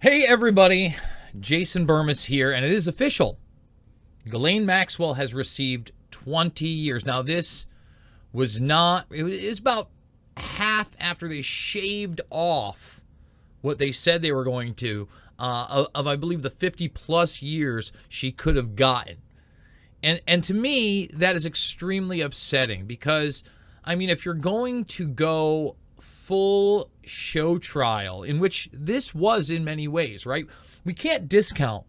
Hey everybody, Jason Bermas here, and it is official. Ghislaine Maxwell has received 20 years. Now this was not, it was about half after they shaved off what they said they were going to, of I believe the 50 plus years she could have gotten. And to me, that is extremely upsetting because, I mean, if you're going to go full show trial, in which this was in many ways, right? We can't discount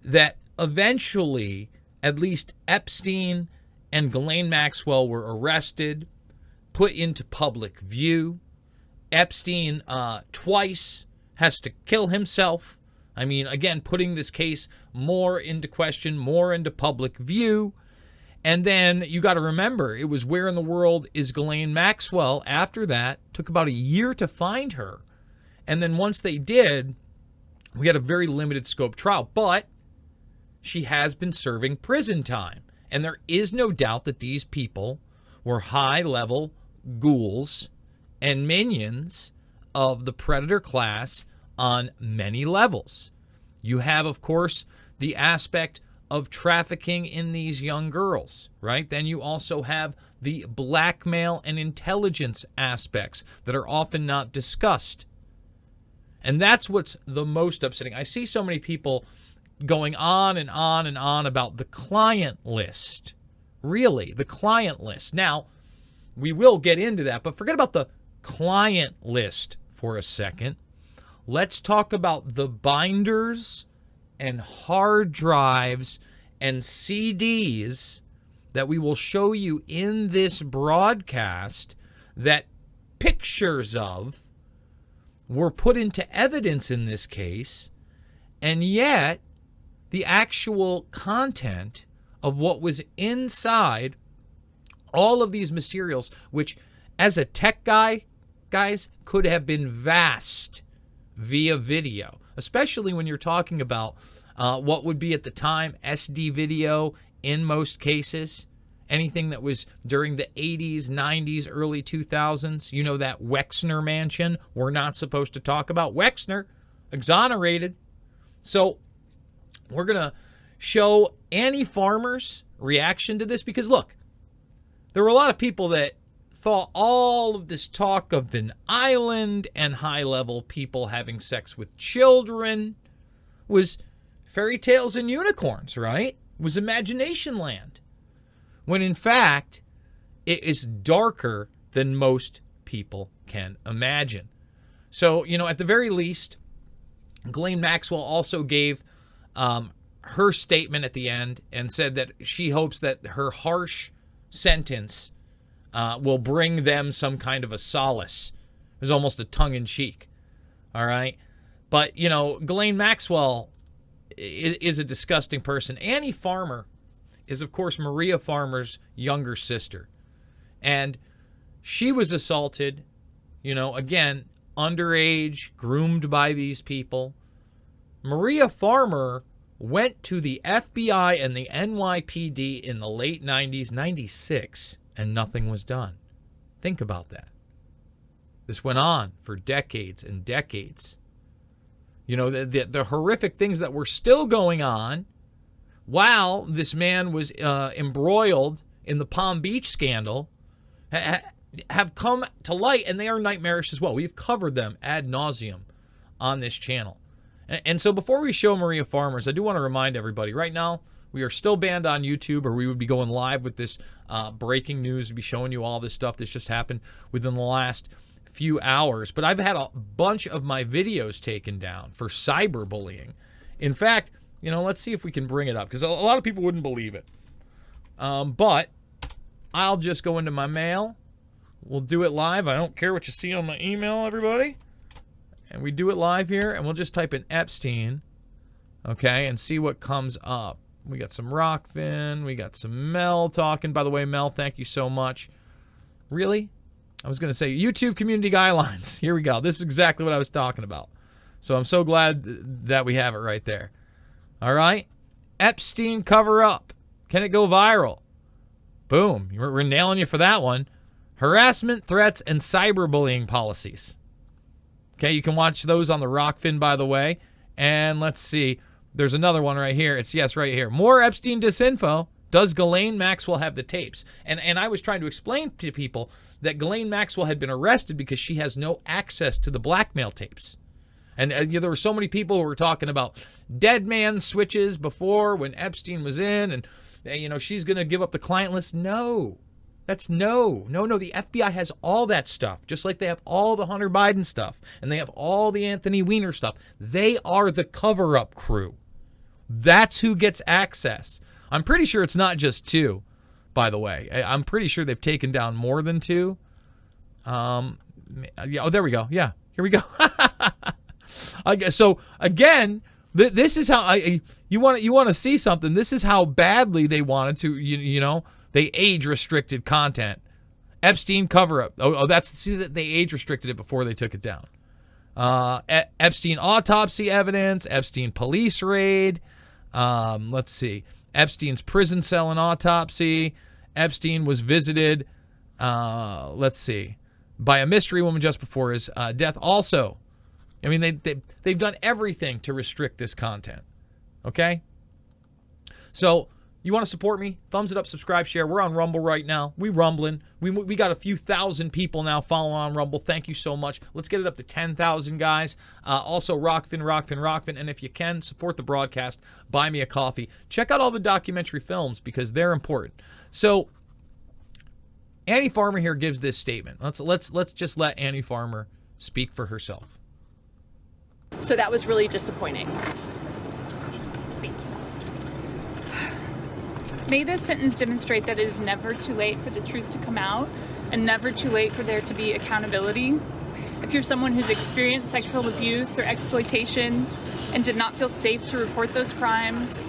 that eventually at least Epstein and Ghislaine Maxwell were arrested, put into public view. Epstein twice has to kill himself. I mean, again, putting this case more into question, more into public view. And then you got to remember, it was Where in the World is Ghislaine Maxwell? After that, took about a year to find her. And then once they did, we had a very limited scope trial. But she has been serving prison time. And there is no doubt that these people were high-level ghouls and minions of the predator class on many levels. You have, of course, the aspect of trafficking in these young girls, right? Then you also have the blackmail and intelligence aspects that are often not discussed. And that's what's the most upsetting. I see so many people going on and on and on about the client list. Really, the client list. Now, we will get into that, but forget about the client list for a second. Let's talk about the binders and hard drives and CDs that we will show you in this broadcast that pictures of were put into evidence in this case, and yet the actual content of what was inside all of these materials, which as a tech guy, guys, could have been vast via video, especially when you're talking about what would be at the time SD video in most cases. Anything that was during the 80s, 90s, early 2000s. You know that Wexner mansion we're not supposed to talk about. Wexner, exonerated. So we're going to show Annie Farmer's reaction to this because, look, there were a lot of people that thought all of this talk of an island and high-level people having sex with children was fairy tales and unicorns, right? It was imagination land. When in fact, it is darker than most people can imagine. So, you know, at the very least, Ghislaine Maxwell also gave her statement at the end and said that she hopes that her harsh sentence will bring them some kind of a solace. It was almost a tongue-in-cheek, all right? But, you know, Ghislaine Maxwell is a disgusting person. Annie Farmer is, of course, Maria Farmer's younger sister. And she was assaulted, you know, again, underage, groomed by these people. Maria Farmer went to the FBI and the NYPD in the late 90s, 96, and nothing was done. Think about that. This went on for decades and decades. You know, the horrific things that were still going on while this man was embroiled in the Palm Beach scandal have come to light, and they are nightmarish as well. We've covered them ad nauseum on this channel. And so before we show Maria Farmer's, I do want to remind everybody, right now, we are still banned on YouTube, or we would be going live with this breaking news. We'd be showing you all this stuff that's just happened within the last few hours. But I've had a bunch of my videos taken down for cyberbullying. In fact, you know, let's see if we can bring it up, because a lot of people wouldn't believe it. But I'll just go into my mail. We'll do it live. I don't care what you see on my email, everybody. And we do it live here, and we'll just type in Epstein, okay, and see what comes up. We got some Rockfin. We got some Mel talking. By the way, Mel, thank you so much. Really? I was going to say YouTube community guidelines. Here we go. This is exactly what I was talking about. So I'm so glad that we have it right there. All right. Epstein cover up. Can it go viral? Boom. We're nailing you for that one. Harassment, threats, and cyberbullying policies. Okay, you can watch those on the Rockfin, by the way. And let's see. There's another one right here. It's yes, right here. More Epstein disinfo. Does Ghislaine Maxwell have the tapes? And I was trying to explain to people that Ghislaine Maxwell had been arrested because she has no access to the blackmail tapes. And there were so many people who were talking about dead man switches before when Epstein was in, and she's going to give up the client list. No. That's no. The FBI has all that stuff, just like they have all the Hunter Biden stuff, and they have all the Anthony Weiner stuff. They are the cover-up crew. That's who gets access. I'm pretty sure it's not just 2, by the way. I'm pretty sure they've taken down more than 2. Oh, there we go. Yeah, here we go. So again, this is how you want to see something. This is how badly they wanted to. They age restricted content. Epstein cover up. They age restricted it before they took it down. Epstein autopsy evidence. Epstein police raid. Let's see. Epstein's prison cell and autopsy. Epstein was visited. Let's see, by a mystery woman just before his death. Also, I mean, they've done everything to restrict this content. Okay? So, you want to support me? Thumbs it up, subscribe, share. We're on Rumble right now. We rumbling. We got a few thousand people now following on Rumble. Thank you so much. Let's get it up to 10,000, guys. Also, Rockfin. And if you can, support the broadcast. Buy me a coffee. Check out all the documentary films because they're important. So, Annie Farmer here gives this statement. Let's just let Annie Farmer speak for herself. So that was really disappointing. May this sentence demonstrate that it is never too late for the truth to come out and never too late for there to be accountability. If you're someone who's experienced sexual abuse or exploitation and did not feel safe to report those crimes,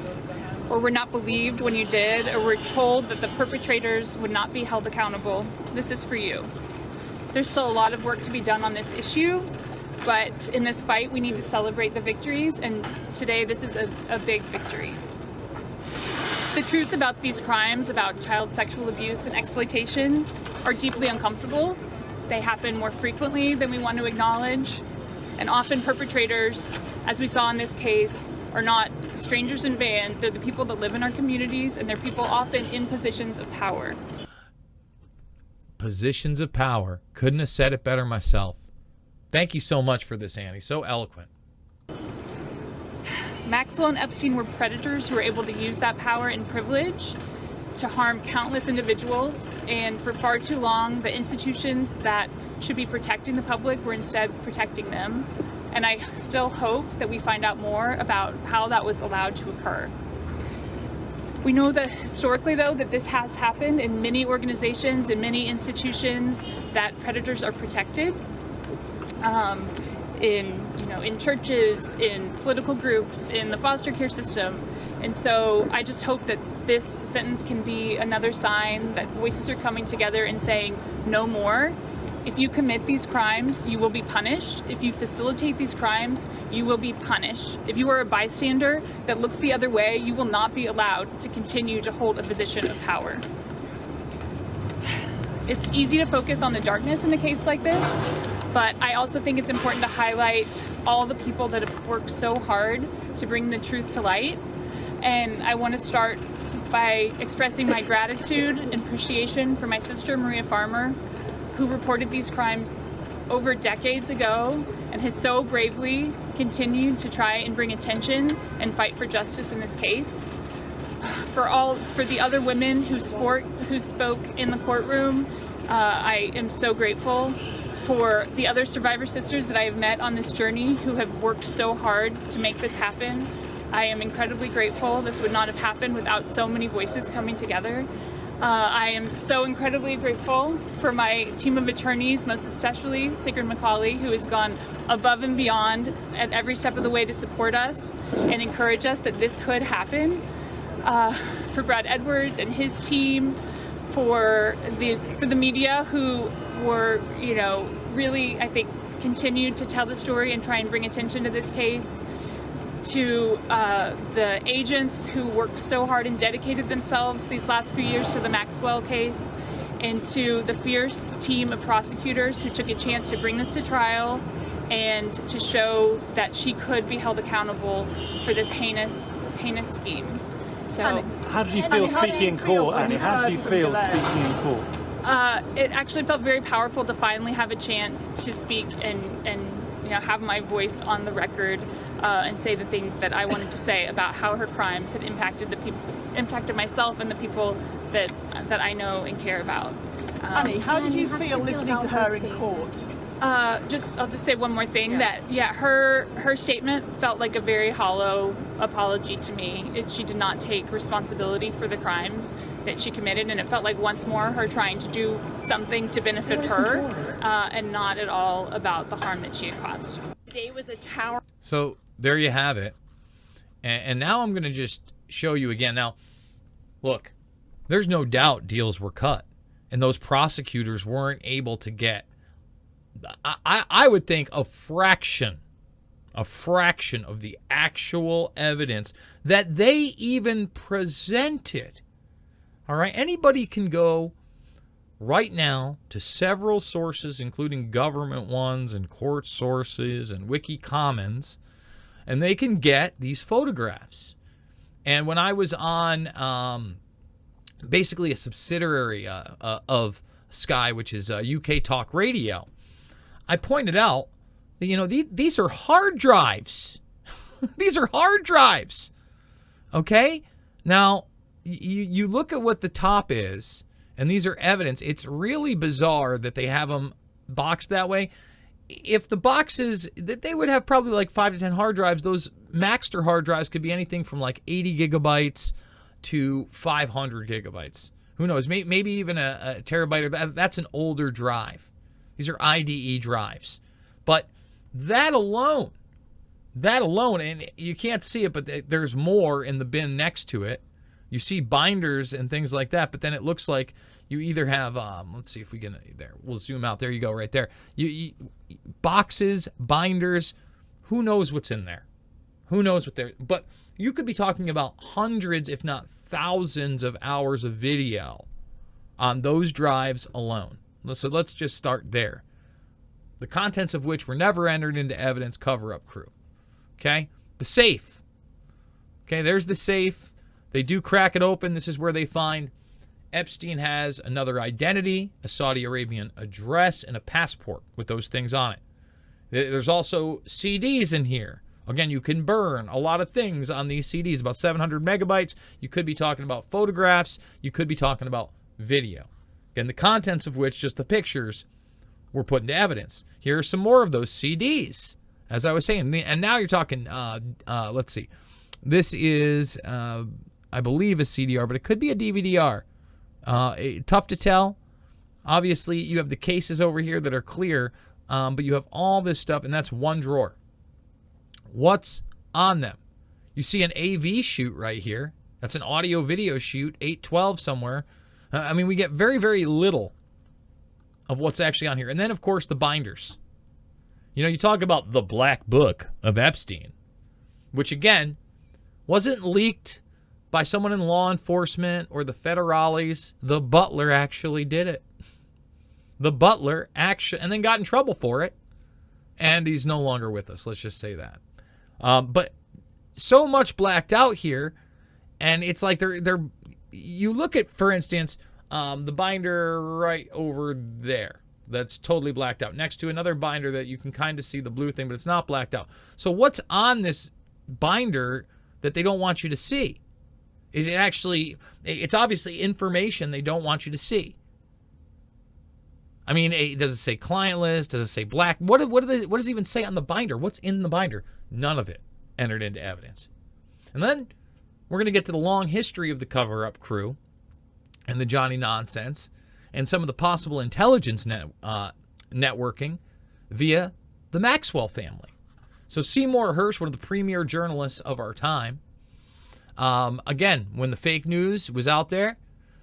or were not believed when you did, or were told that the perpetrators would not be held accountable, this is for you. There's still a lot of work to be done on this issue, but in this fight we need to celebrate the victories, and today this is a big victory. The truths about these crimes, about child sexual abuse and exploitation, are deeply uncomfortable. They happen more frequently than we want to acknowledge, and often perpetrators, as we saw in this case, are not strangers in vans. They're the people that live in our communities, and they're people often in positions of power. Positions of power. Couldn't have said it better myself. Thank you so much for this, Annie. So eloquent. Maxwell and Epstein were predators who were able to use that power and privilege to harm countless individuals, and for far too long, the institutions that should be protecting the public were instead protecting them. And I still hope that we find out more about how that was allowed to occur. We know that historically, though, that this has happened in many organizations, in many institutions, that predators are protected. In churches, in political groups, in the foster care system. And so I just hope that this sentence can be another sign that voices are coming together and saying no more. If you commit these crimes, you will be punished. If you facilitate these crimes, you will be punished. If you are a bystander that looks the other way, you will not be allowed to continue to hold a position of power. It's easy to focus on the darkness in a case like this, but I also think it's important to highlight all the people that have worked so hard to bring the truth to light. And I want to start by expressing my gratitude and appreciation for my sister, Maria Farmer, who reported these crimes over decades ago and has so bravely continued to try and bring attention and fight for justice in this case. For the other women who spoke in the courtroom, I am so grateful. For the other survivor sisters that I have met on this journey who have worked so hard to make this happen, I am incredibly grateful. This would not have happened without so many voices coming together. I am so incredibly grateful for my team of attorneys, most especially Sigrid McCauley, who has gone above and beyond at every step of the way to support us and encourage us that this could happen. For Brad Edwards and his team, for the media who were, really, I think, continued to tell the story and try and bring attention to this case, to the agents who worked so hard and dedicated themselves these last few years to the Maxwell case, and to the fierce team of prosecutors who took a chance to bring this to trial and to show that she could be held accountable for this heinous scheme. So, how did you feel speaking in court, Annie? How did you feel speaking in court? it actually felt very powerful to finally have a chance to speak and have my voice on the record and say the things that I wanted to say about how her crimes had impacted myself and the people that I know and care about. Annie, how did you feel listening to her in court? I'll just say one more thing, that her statement felt like a very hollow apology to me. She did not take responsibility for the crimes that she committed, and it felt like once more her trying to do something to benefit her and not at all about the harm that she had caused. Today was a tower. So there you have it. And now I'm going to just show you again. Now, look, there's no doubt deals were cut, and those prosecutors weren't able to get, I would think, a fraction of the actual evidence that they even presented. All right, anybody can go right now to several sources, including government ones and court sources and Wiki Commons, and they can get these photographs. And when I was on basically a subsidiary of Sky, which is UK Talk Radio, I pointed out that, these are hard drives. These are hard drives. Okay? Now, you look at what the top is, and these are evidence. It's really bizarre that they have them boxed that way. If the boxes, that they would have probably like 5 to 10 hard drives. Those Maxter hard drives could be anything from like 80 gigabytes to 500 gigabytes. Who knows? Maybe even a terabyte. That's an older drive. These are IDE drives. But that alone, and you can't see it, but there's more in the bin next to it. You see binders and things like that, but then it looks like you either have, let's see if we can, there, we'll zoom out. There you go, right there. You boxes, binders, who knows what's in there? Who knows what there, but you could be talking about hundreds, if not thousands of hours of video on those drives alone. So let's just start there. The contents of which were never entered into evidence, cover-up crew. Okay? The safe. Okay, there's the safe. They do crack it open. This is where they find Epstein has another identity, a Saudi Arabian address, and a passport with those things on it. There's also CDs in here. Again, you can burn a lot of things on these CDs, about 700 megabytes. You could be talking about photographs. You could be talking about video. Again, the contents of which, just the pictures, were put into evidence. Here are some more of those CDs, as I was saying. And now you're talking, let's see. This is, I believe, a CDR, but it could be a DVD-R. Tough to tell. Obviously, you have the cases over here that are clear, but you have all this stuff, and that's one drawer. What's on them? You see an AV shoot right here. That's an audio-video shoot, 812 somewhere. We get very, very little of what's actually on here. And then, of course, the binders. You talk about the black book of Epstein, which, again, wasn't leaked by someone in law enforcement or the federales. The butler actually did it. The butler actually, and then got in trouble for it. And he's no longer with us. Let's just say that. But so much blacked out here. And it's like they're you look at, for instance, the binder right over there. That's totally blacked out. Next to another binder that you can kind of see the blue thing, but it's not blacked out. So what's on this binder that they don't want you to see? Is it actually, it's obviously information they don't want you to see. Does it say client list? Does it say black? What does it even say on the binder? What's in the binder? None of it entered into evidence. And then we're going to get to the long history of the cover-up crew and the Johnny nonsense and some of the possible intelligence networking via the Maxwell family. So Seymour Hersh, one of the premier journalists of our time, again, when the fake news was out there,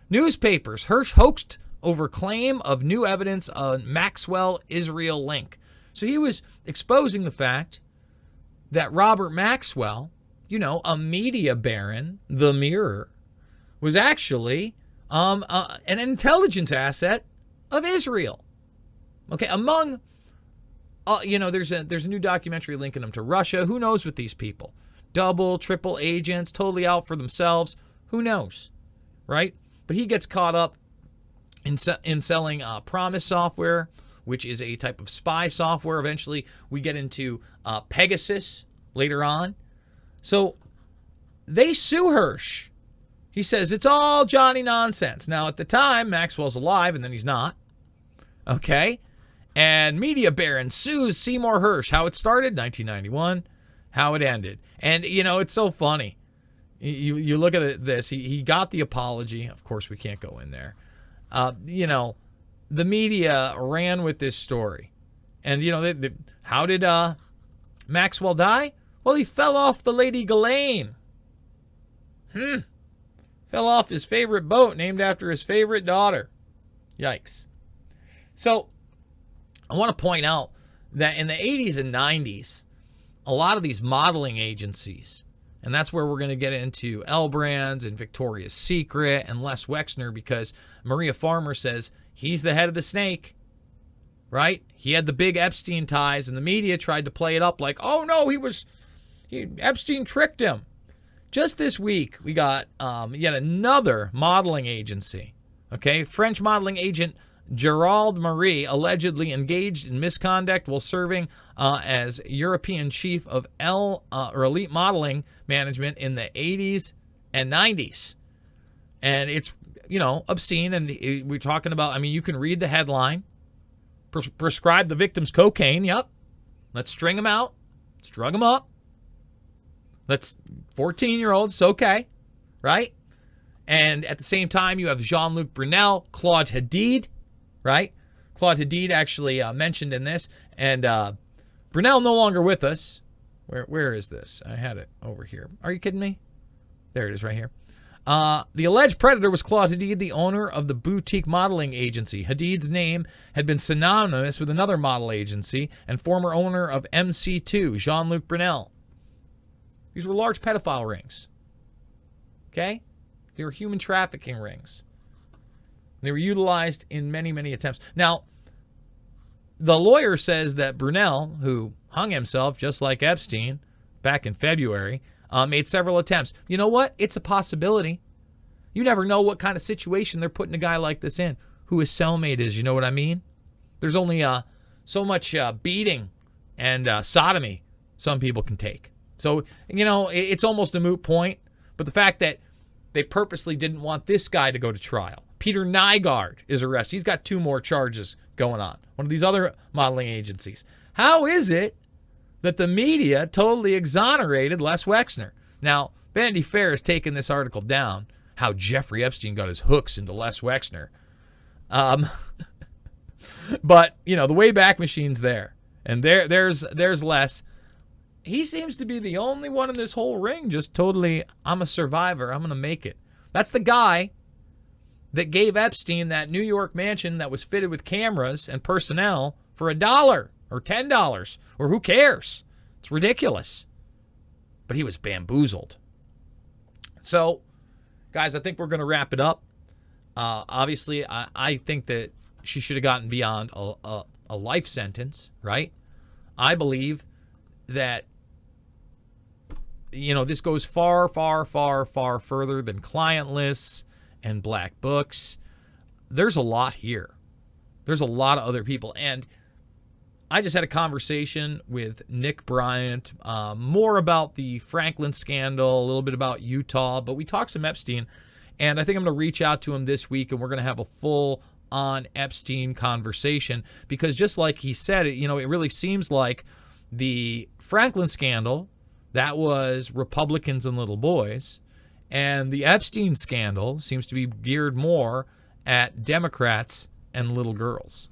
newspapers, Hersh hoaxed over claim of new evidence on Maxwell-Israel link. So he was exposing the fact that Robert Maxwell, a media baron, the Mirror, was actually an intelligence asset of Israel. Okay, among there's a new documentary linking them to Russia. Who knows with these people? Double, triple agents, totally out for themselves. Who knows, right? But he gets caught up in selling Promise software, which is a type of spy software. Eventually, we get into Pegasus later on. So they sue Hirsch. He says it's all Johnny nonsense. Now, at the time, Maxwell's alive, and then he's not. Okay? And Media Baron sues Seymour Hirsch. How it started, 1991. How it ended. And, it's so funny. You look at this. He got the apology. Of course, we can't go in there. The media ran with this story. And, how did Maxwell die? Well, he fell off the Lady Ghislaine. Fell off his favorite boat named after his favorite daughter. Yikes. So, I want to point out that in the 80s and 90s, a lot of these modeling agencies, and that's where we're going to get into L Brands and Victoria's Secret and Les Wexner, because Maria Farmer says he's the head of the snake, right? He had the big Epstein ties, and the media tried to play it up like, oh no, Epstein tricked him. Just this week, we got yet another modeling agency, okay? French modeling agent Gerald Marie allegedly engaged in misconduct while serving as European chief of elite modeling management in the 80s and 90s. And it's, obscene. And we're talking about, you can read the headline. Prescribe the victims cocaine. Yep. Let's string them out. Let's drug them up. Let's 14-year-olds. Okay. Right? And at the same time, you have Jean-Luc Brunel, Claude Hadid. Right? Claude Hadid actually mentioned in this. And Brunel no longer with us. Where is this? I had it over here. Are you kidding me? There it is right here. The alleged predator was Claude Hadid, the owner of the boutique modeling agency. Hadid's name had been synonymous with another model agency and former owner of MC2, Jean-Luc Brunel. These were large pedophile rings. Okay? They were human trafficking rings. They were utilized in many, many attempts. Now, the lawyer says that Brunel, who hung himself just like Epstein back in February, made several attempts. You know what? It's a possibility. You never know what kind of situation they're putting a guy like this in, who his cellmate is. You know what I mean? There's only so much beating and sodomy some people can take. So, it's almost a moot point. But the fact that they purposely didn't want this guy to go to trial. Peter Nygaard is arrested. He's got 2 more charges going on. One of these other modeling agencies. How is it that the media totally exonerated Les Wexner? Now, Vanity Fair has taken this article down, how Jeffrey Epstein got his hooks into Les Wexner. But, the Wayback Machine's there. And there's Les. He seems to be the only one in this whole ring just totally, I'm a survivor. I'm going to make it. That's the guy that gave Epstein that New York mansion that was fitted with cameras and personnel for $1 or $10, or who cares? It's ridiculous. But he was bamboozled. So, guys, I think we're going to wrap it up. Obviously, I think that she should have gotten beyond a life sentence, right? I believe that, this goes far, far, far, far further than client lists and black books. There's a lot here. There's a lot of other people. And I just had a conversation with Nick Bryant, more about the Franklin scandal, a little bit about Utah, but we talked some Epstein, and I think I'm going to reach out to him this week, and we're going to have a full-on Epstein conversation, because just like he said, it really seems like the Franklin scandal, that was Republicans and little boys, and the Epstein scandal seems to be geared more at Democrats and little girls.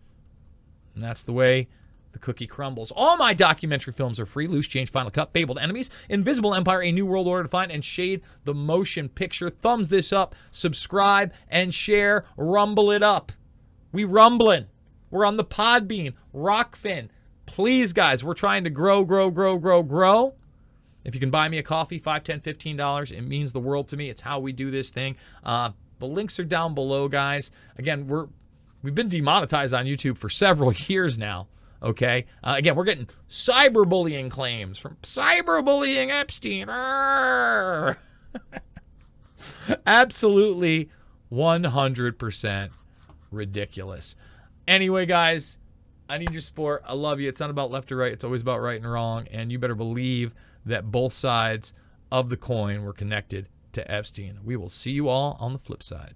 And that's the way the cookie crumbles. All my documentary films are free. Loose Change, Final Cut, Fabled Enemies, Invisible Empire, A New World Order to Find, and Shade the Motion Picture. Thumbs this up, subscribe, and share. Rumble it up. We rumbling. We're on the Podbean, Rockfin. Please, guys, we're trying to grow. If you can buy me a coffee, $5, $10, $15, it means the world to me. It's how we do this thing. The links are down below, guys. Again, we've been demonetized on YouTube for several years now. Okay? Again, we're getting cyberbullying claims from cyberbullying Epstein. Arrgh. Absolutely 100% ridiculous. Anyway, guys, I need your support. I love you. It's not about left or right. It's always about right and wrong. And you better believe that both sides of the coin were connected to Epstein. We will see you all on the flip side.